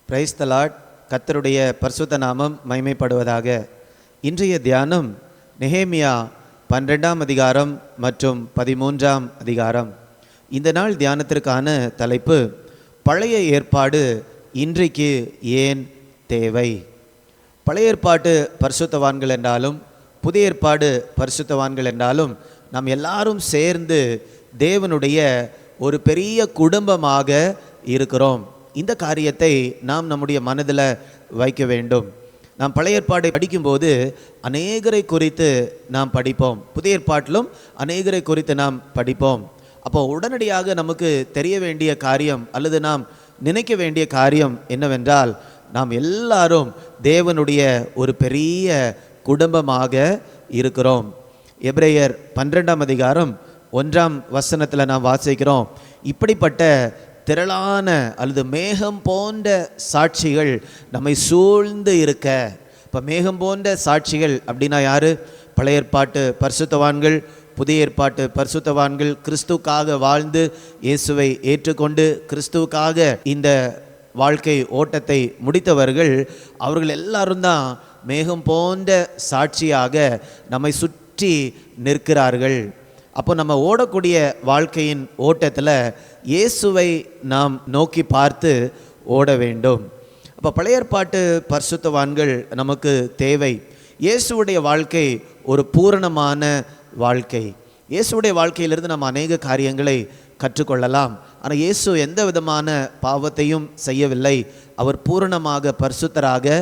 Praise the Lord. கர்த்தருடைய பரிசுத்த நாமம் மகிமைப்படுவதாக. இன்றைய தியானம் நெகேமியா 12ஆம் அதிகாரம் மற்றும் 13ஆம் அதிகாரம். இந்த நாள் தியானத்திற்கான தலைப்பு பழைய ஏற்பாடு இன்றைக்கு ஏன் தேவை. பழைய ஏற்பாட்டு பரிசுத்தவான்கள் என்றாலும் புதிய ஏற்பாடு பரிசுத்தவான்கள் என்றாலும் நாம் எல்லாரும் சேர்ந்து தேவனுடைய ஒரு பெரிய குடும்பமாக இருக்கிறோம். இந்த காரியத்தை நாம் நம்முடைய மனதில் வைக்க வேண்டும். நாம் பழைய ஏற்பாடை படிக்கும்போது அநேகரை குறித்து நாம் படிப்போம், புதிய ஏற்பாட்டிலும் அநேகரை குறித்து நாம் படிப்போம். அப்போ உடனடியாக நமக்கு தெரிய வேண்டிய காரியம் அல்லது நாம் நினைக்க வேண்டிய காரியம் என்னவென்றால், நாம் எல்லாரும் தேவனுடைய ஒரு பெரிய குடும்பமாக இருக்கிறோம். எபிரேயர் 12ஆம் அதிகாரம் 1ஆம் வசனத்தில் நாம் வாசிக்கிறோம், இப்படிப்பட்ட திரளான அல்லது மேகம் போன்ற சாட்சிகள் நம்மை சூழ்ந்து இருக்க. இப்போ மேகம் போன்ற சாட்சிகள் அப்படின்னா யாரு? பழைய ஏற்பாட்டு பரிசுத்தவான்கள், புதிய ஏற்பாட்டு பரிசுத்தவான்கள், கிறிஸ்துவுக்காக வாழ்ந்து இயேசுவை ஏற்றுக்கொண்டு கிறிஸ்துவுக்காக இந்த வாழ்க்கை ஓட்டத்தை முடித்தவர்கள். அவர்கள் எல்லாரும் தான் மேகம் போன்ற சாட்சியாக நம்மை சுற்றி நிற்கிறார்கள். அப்போ நம்ம ஓடக்கூடிய வாழ்க்கையின் ஓட்டத்தில் இயேசுவை நாம் நோக்கி பார்த்து ஓட வேண்டும். அப்போ பழைய ஏற்பாட்டு பரிசுத்தவான்கள் நமக்கு தேவை. இயேசுடைய வாழ்க்கை ஒரு பூரணமான வாழ்க்கை. இயேசுடைய வாழ்க்கையிலிருந்து நம்ம அநேக காரியங்களை கற்றுக்கொள்ளலாம். ஆனால் இயேசு எந்த விதமான பாவத்தையும் செய்யவில்லை. அவர் பூரணமாக பரிசுத்தராக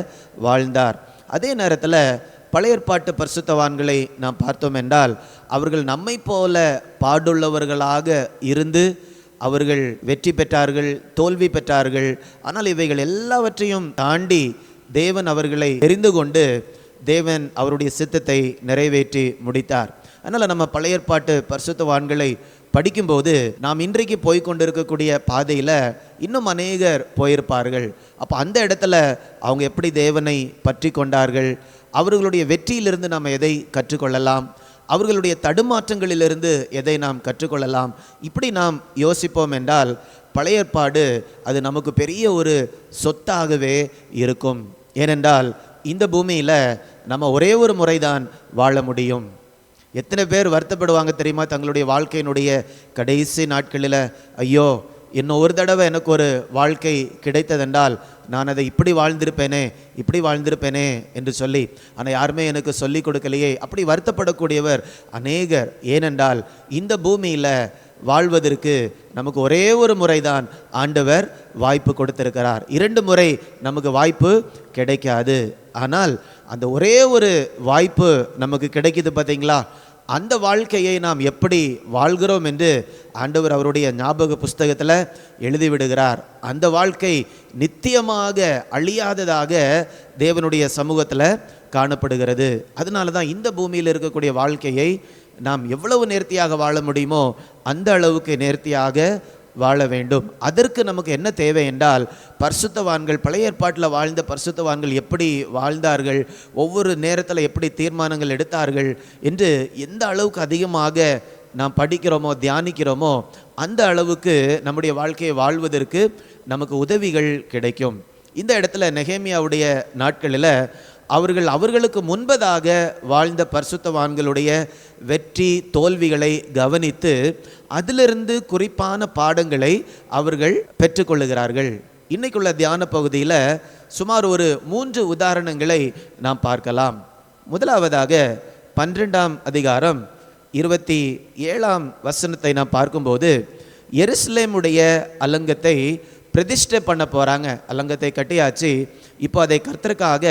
வாழ்ந்தார். அதே நேரத்தில் பழைய ஏற்பாட்டு பரிசுத்தவான்களை நாம் பார்த்தோம் என்றால் அவர்கள் நம்மை போல பாடுள்ளவர்களாக இருந்து அவர்கள் வெற்றி பெற்றார்கள், தோல்வி பெற்றார்கள். ஆனால் இவைகள் எல்லாவற்றையும் தாண்டி தேவன் அவர்களை தெரிந்து கொண்டு தேவன் அவருடைய சித்தத்தை நிறைவேற்றி முடித்தார். அதனால் நம்ம பழைய ஏற்பாட்டு பரிசுத்தவான்களை படிக்கும்போது நாம் இன்றைக்கு போய்கொண்டிருக்கக்கூடிய பாதையில் இன்னும் அநேகர் போயிருப்பார்கள். அப்போ அந்த இடத்துல அவங்க எப்படி தேவனை பற்றி கொண்டார்கள், அவர்களுடைய வெற்றியிலிருந்து நாம் எதை கற்றுக்கொள்ளலாம், அவர்களுடைய தடுமாற்றங்களிலிருந்து எதை நாம் கற்றுக்கொள்ளலாம், இப்படி நாம் யோசிப்போம் என்றால் பழைய ஏற்பாடு அது நமக்கு பெரிய ஒரு சொத்தாகவே இருக்கும். ஏனென்றால் இந்த பூமியில் நம்ம ஒரே ஒரு முறைதான் வாழ முடியும். எத்தனை பேர் வருத்தப்படுவாங்க தெரியுமா? தங்களுடைய வாழ்க்கையினுடைய கடைசி நாட்களில், ஐயோ இன்னும் ஒரு தடவை எனக்கு ஒரு வாழ்க்கை கிடைத்ததென்றால் நான் அதை இப்படி வாழ்ந்திருப்பேனே என்று சொல்லி, ஆனால் யாருமே எனக்கு சொல்லி கொடுக்கலையே, அப்படி வருத்தப்படக்கூடியவர் அநேகர். ஏனென்றால் இந்த பூமியில் வாழ்வதற்கு நமக்கு ஒரே ஒரு முறைதான் ஆண்டவர் வாய்ப்பு கொடுத்திருக்கிறார். 2 முறை நமக்கு வாய்ப்பு கிடைக்காது. ஆனால் அந்த ஒரே ஒரு வாய்ப்பு நமக்கு கிடைக்குது பார்த்தீங்களா? அந்த வாழ்க்கையை நாம் எப்படி வாழ்கிறோம் என்று ஆண்டவர் அவருடைய ஞாபக புஸ்தகத்தில் எழுதிவிடுகிறார். அந்த வாழ்க்கை நித்தியமாக அழியாததாக தேவனுடைய சமூகத்தில் காணப்படுகிறது. அதனால தான் இந்த பூமியில் இருக்கக்கூடிய வாழ்க்கையை நாம் எவ்வளவு நேர்த்தியாக வாழ முடியுமோ அந்த அளவுக்கு நேர்த்தியாக வாழ வேண்டும். அதற்கு நமக்கு என்ன தேவை என்றால், பரிசுத்தவான்கள், பழைய ஏற்பாட்டில் வாழ்ந்த பரிசுத்தவான்கள் எப்படி வாழ்ந்தார்கள், ஒவ்வொரு நேரத்தில் எப்படி தீர்மானங்கள் எடுத்தார்கள் என்று எந்த அளவுக்கு அதிகமாக நாம் படிக்கிறோமோ தியானிக்கிறோமோ அந்த அளவுக்கு நம்முடைய வாழ்க்கையை வாழ்வதற்கு நமக்கு உதவிகள் கிடைக்கும். இந்த இடத்துல நெகேமியாவுடைய நாட்களில் அவர்களுக்கு முன்பதாக வாழ்ந்த பரிசுத்தவான்களுடைய வெற்றி தோல்விகளை கவனித்து அதிலிருந்து குறிப்பான பாடங்களை அவர்கள் பெற்றுக்கொள்ளுகிறார்கள். இன்னைக்குள்ள தியான பகுதியில் சுமார் ஒரு 3 உதாரணங்களை நாம் பார்க்கலாம். முதலாவதாக 12ஆம் அதிகாரம் 27ஆம் வசனத்தை நாம் பார்க்கும்போது, எருசலேமுடைய அலங்கத்தை பிரதிஷ்டை பண்ண போகிறாங்க. அலங்கத்தை கட்டியாச்சு, இப்போ அதை கர்த்தருக்காக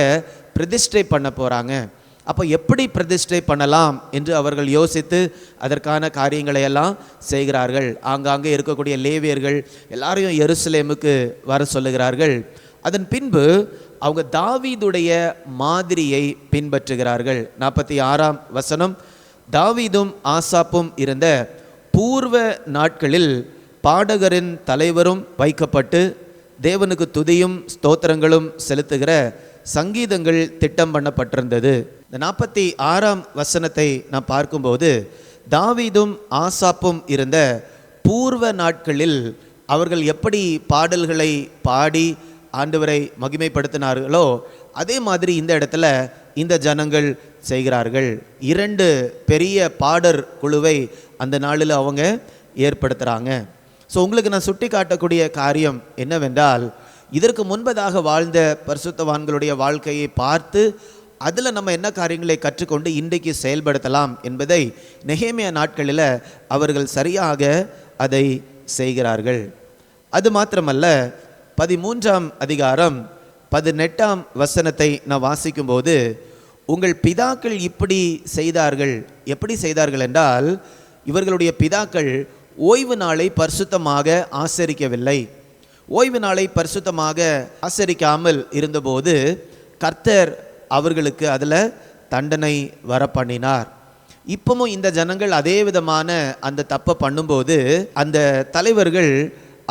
பிரதிஷ்டை பண்ண போகிறாங்க. அப்போ எப்படி பிரதிஷ்டை பண்ணலாம் என்று அவர்கள் யோசித்து அதற்கான காரியங்களை எல்லாம் செய்கிறார்கள். ஆங்காங்கே இருக்கக்கூடிய லேவியர்கள் எல்லாரையும் எருசலேமுக்கு வர சொல்லுகிறார்கள். அதன் பின்பு அவங்க தாவீதுடைய மாதிரியை பின்பற்றுகிறார்கள். 46ஆம் வசனம், தாவீதும் ஆசாப்பும் இருந்த பூர்வ நாட்களில் பாடகரின் தலைவரும் வைக்கப்பட்டு தேவனுக்கு துதியும் ஸ்தோத்திரங்களும் செலுத்துகிற சங்கீதங்கள் திட்டம் பண்ணப்பட்டிருந்தது. இந்த 46ஆம் வசனத்தை நாம் பார்க்கும்போது, தாவீதும் ஆசாப்பும் இருந்த பூர்வ நாட்களில் அவர்கள் எப்படி பாடல்களை பாடி ஆண்டவரை மகிமைப்படுத்தினார்களோ அதே மாதிரி இந்த இடத்துல இந்த ஜனங்கள் செய்கிறார்கள். 2 பெரிய பாடர் குழுவை அந்த நாளில் அவங்க ஏற்படுத்துகிறாங்க. ஸோ உங்களுக்கு நான் சுட்டி காட்டக்கூடிய காரியம் என்னவென்றால், இதற்கு முன்பதாக வாழ்ந்த பரிசுத்தவான்களுடைய வாழ்க்கையை பார்த்து அதில் நம்ம என்ன காரியங்களை கற்றுக்கொண்டு இன்றைக்கு செயல்படுத்தலாம் என்பதை நெகேமியா நாட்களில் அவர்கள் சரியாக அதை செய்கிறார்கள். அது மாத்திரமல்ல, 13ஆம் அதிகாரம் 18ஆம் வசனத்தை நான் வாசிக்கும்போது, உங்கள் பிதாக்கள் இப்படி செய்தார்கள். எப்படி செய்தார்கள் என்றால், இவர்களுடைய பிதாக்கள் ஓய்வு நாளை பரிசுத்தமாக ஆசரிக்கவில்லை. ஓய்வு நாளை பரிசுத்தமாக ஆசரிக்காமல் இருந்தபோது கர்த்தர் அவர்களுக்கு அதில் தண்டனை வர பண்ணினார். இப்பவும் இந்த ஜனங்கள் அதே விதமான அந்த தப்பை பண்ணும்போது அந்த தலைவர்கள்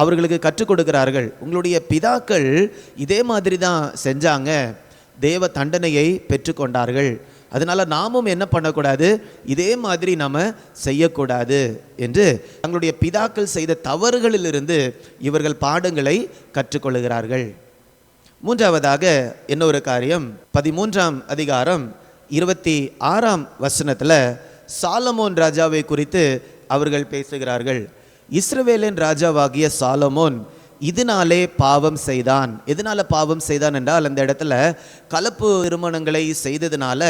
அவர்களுக்கு கற்றுக் கொடுக்கிறார்கள். உங்களுடைய பிதாக்கள் இதே மாதிரி தான் செஞ்சாங்க, தேவ தண்டனையை பெற்றுக்கொண்டார்கள். அதனால நாமும் என்ன பண்ணக்கூடாது, இதே மாதிரி நாம் செய்யக்கூடாது என்று தங்களுடைய பிதாக்கள் செய்த தவறுகளிலிருந்து இவர்கள் பாடங்களை கற்றுக்கொள்கிறார்கள். மூன்றாவதாக இன்னொரு காரியம், 13ஆம் அதிகாரம் 26ஆம் வசனத்தில் சாலமோன் ராஜாவை குறித்து அவர்கள் பேசுகிறார்கள். இஸ்ரவேலின் ராஜாவாகிய சாலமோன் இதனாலே பாவம் செய்தான். எதனால பாவம் செய்தான் என்றால், அந்த இடத்துல கலப்பு திருமணங்களை செய்ததினால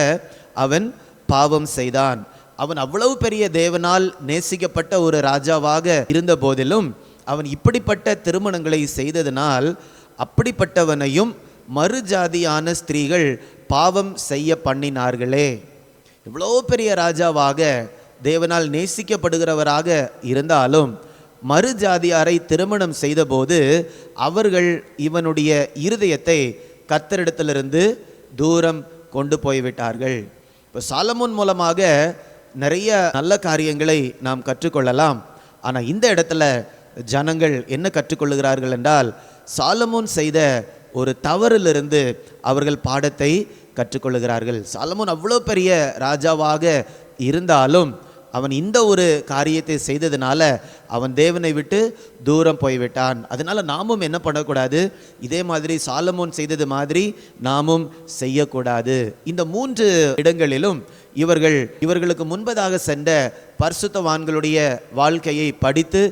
அவன் பாவம் செய்தான். அவன் அவ்வளவு பெரிய தேவனால் நேசிக்கப்பட்ட ஒரு ராஜாவாக இருந்த போதிலும் அவன் இப்படிப்பட்ட திருமணங்களை செய்ததினால் அப்படிப்பட்டவனையும் மறுஜாதியான ஸ்திரீகள் பாவம் செய்ய பண்ணினார்களே. இவ்வளோ பெரிய ராஜாவாக தேவனால் நேசிக்கப்படுகிறவராக இருந்தாலும் மறுஜாதியாரை திருமணம் செய்தபோது அவர்கள் இவனுடைய இருதயத்தை கர்த்தரிடத்திலிருந்து தூரம் கொண்டு போய்விட்டார்கள். இப்போ சாலமோன் மூலமாக நிறைய நல்ல காரியங்களை நாம் கற்றுக்கொள்ளலாம். ஆனால் இந்த இடத்துல ஜனங்கள் என்ன கற்றுக்கொள்ளுகிறார்கள் என்றால், சாலமோன் செய்த ஒரு தவறிலிருந்து அவர்கள் பாடத்தை கற்றுக்கொள்ளுகிறார்கள். சாலமோன் அவ்வளோ பெரிய ராஜாவாக இருந்தாலும் அவன் இந்த ஒரு காரியத்தை செய்ததுனால அவன் தேவனை விட்டு தூரம் போய்விட்டான். அதனால நாமும் என்ன பண்ணக்கூடாது, இதே மாதிரி சாலமோன் செய்தது மாதிரி நாமும் செய்யக்கூடாது. இந்த 3 இடங்களிலும் இவர்களுக்கு முன்பதாக சென்ற பரிசுத்தவான்களுடைய வாழ்க்கையை படித்து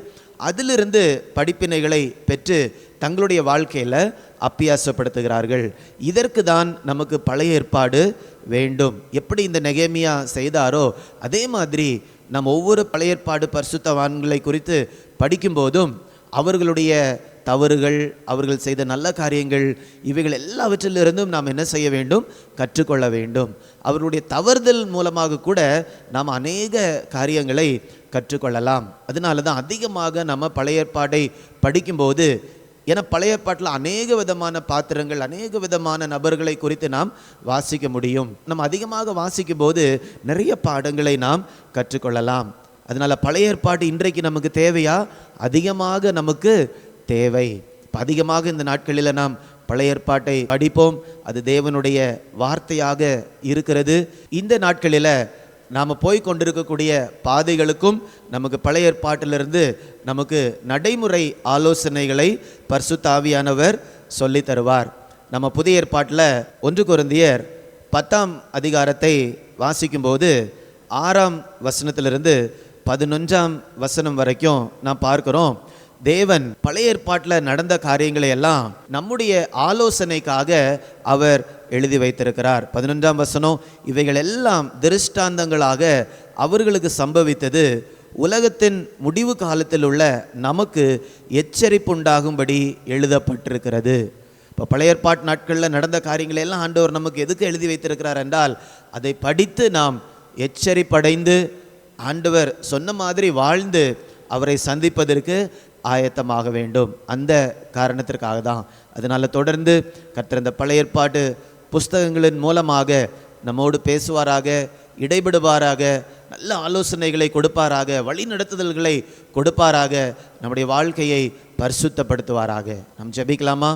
அதிலிருந்து படிப்பினைகளை பெற்று தங்களுடைய வாழ்க்கையில் அப்பியாசப்படுத்துகிறார்கள். இதற்கு தான் நமக்கு பழைய ஏற்பாடு வேண்டும். எப்படி இந்த நெகேமியா செய்தாரோ அதே மாதிரி நம்ம ஒவ்வொரு பழைய ஏற்பாடு பரிசுத்தவான்களை குறித்து படிக்கும்போதும் அவர்களுடைய தவறுகள், அவர்கள் செய்த நல்ல காரியங்கள், இவைகள் எல்லாவற்றிலிருந்தும் நாம் என்ன செய்ய வேண்டும், கற்றுக்கொள்ள வேண்டும். அவருடைய தவறுதல் மூலமாக கூட நாம் அநேக காரியங்களை கற்றுக்கொள்ளலாம். அதனால தான் அதிகமாக நம்ம பழைய ஏற்பாடை படிக்கும்போது, ஏன்னா பழைய ஏற்பாட்டில் அநேக விதமான பாத்திரங்கள், அநேக விதமான நபர்களை குறித்து நாம் வாசிக்க முடியும். நம்ம அதிகமாக வாசிக்கும் போது நிறைய பாடங்களை நாம் கற்றுக்கொள்ளலாம். அதனால பழைய ஏற்பாடு இன்றைக்கு நமக்கு தேவையா? அதிகமாக நமக்கு தேவை. அதிகமாக இந்த நாட்களில் நாம் பழைய ஏற்பாட்டை படிப்போம். அது தேவனுடைய வார்த்தையாக இருக்கிறது. இந்த நாட்களில் நாம் போய் கொண்டிருக்கக்கூடிய பாதைகளுக்கும் நமக்கு பழைய ஏற்பாட்டிலிருந்து நமக்கு நடைமுறை ஆலோசனைகளை பரிசுத்த ஆவியானவர் சொல்லி தருவார். நம்ம புதிய ஏற்பாட்டில் 1 கொரிந்தியர் 10ஆம் அதிகாரத்தை வாசிக்கும்போது 6ஆம் வசனத்திலிருந்து 11ஆம் வசனம் வரைக்கும் நாம் பார்க்கிறோம். தேவன் பழைய ஏற்பாட்டில் நடந்த காரியங்களை எல்லாம் நம்முடைய ஆலோசனைக்காக அவர் எழுதி வைத்திருக்கிறார். 11ஆம் வசனம், இவைகள் எல்லாம் திருஷ்டாந்தங்களாக அவர்களுக்கு சம்பவித்தது உலகத்தின் முடிவு காலத்தில் உள்ள நமக்கு எச்சரிப்புண்டாகும்படி எழுதப்பட்டிருக்கிறது. இப்போ பழைய ஏற்பாட்டு நாட்களில் நடந்த காரியங்களை எல்லாம் ஆண்டவர் நமக்கு எதுக்கு எழுதி வைத்திருக்கிறார் என்றால், அதை படித்து நாம் எச்சரிப்படைந்து ஆண்டவர் சொன்ன மாதிரி வாழ்ந்து அவரை சந்திப்பதற்கு ஆயத்தமாக வேண்டும். அந்த காரணத்திற்காக தான். அதனால் தொடர்ந்து கர்த்தர் இந்த பழைய ஏற்பாட்டு புஸ்தகங்களின் மூலமாக நம்மோடு பேசுவாராக, இடைபடுவாராக, நல்ல ஆலோசனைகளை கொடுப்பாராக, வழி நடத்துதல்களை கொடுப்பாராக, நம்முடைய வாழ்க்கையை பரிசுத்தப்படுத்துவாராக. நாம் ஜெபிக்கலாமா?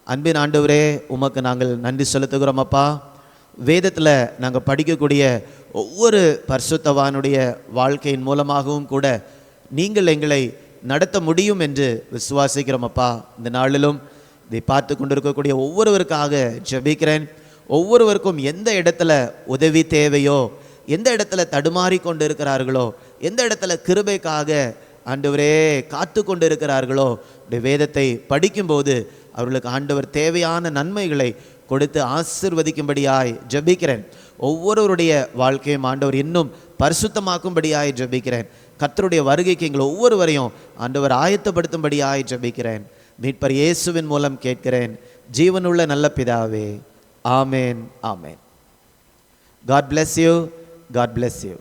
அன்பின் ஆண்டவரே, உமக்கு நாங்கள் நன்றி செலுத்துகிறோம் அப்பா. வேதத்தில் நாங்கள் படிக்கக்கூடிய ஒவ்வொரு பரிசுத்தவானுடைய வாழ்க்கையின் மூலமாகவும் கூட நீங்கள் எங்களை நடத்த முடியும் என்று விசுவாசிக்கிறோம் அப்பா. இந்த நாளிலும் இதை பார்த்து கொண்டிருக்கக்கூடிய ஒவ்வொருவருக்காக ஜெபிக்கிறேன். ஒவ்வொருவருக்கும் எந்த இடத்துல உதவி தேவையோ, எந்த இடத்துல தடுமாறி கொண்டு இருக்கிறார்களோ, எந்த இடத்துல கிருபைக்காக ஆண்டவரே காத்து கொண்டு இருக்கிறார்களோ, வேதத்தை படிக்கும்போது அவர்களுக்கு ஆண்டவர் தேவையான நன்மைகளை கொடுத்து ஆசிர்வதிக்கும்படியாய் ஜெபிக்கிறேன். ஒவ்வொருவருடைய வாழ்க்கையும் ஆண்டவர் இன்னும் பரிசுத்தமாக்கும்படியாய் ஜெபிக்கிறேன். கர்த்தருடைய வருகைக்கு எங்கள் ஒவ்வொருவரையும் ஆண்டவர் ஆயத்தப்படுத்தும்படியாய் ஜெபிக்கிறேன். மீட்பர் இயேசுவின் மூலம் கேட்கிறேன் ஜீவனுள்ள நல்ல பிதாவே. ஆமேன், ஆமேன். God bless you. God bless you.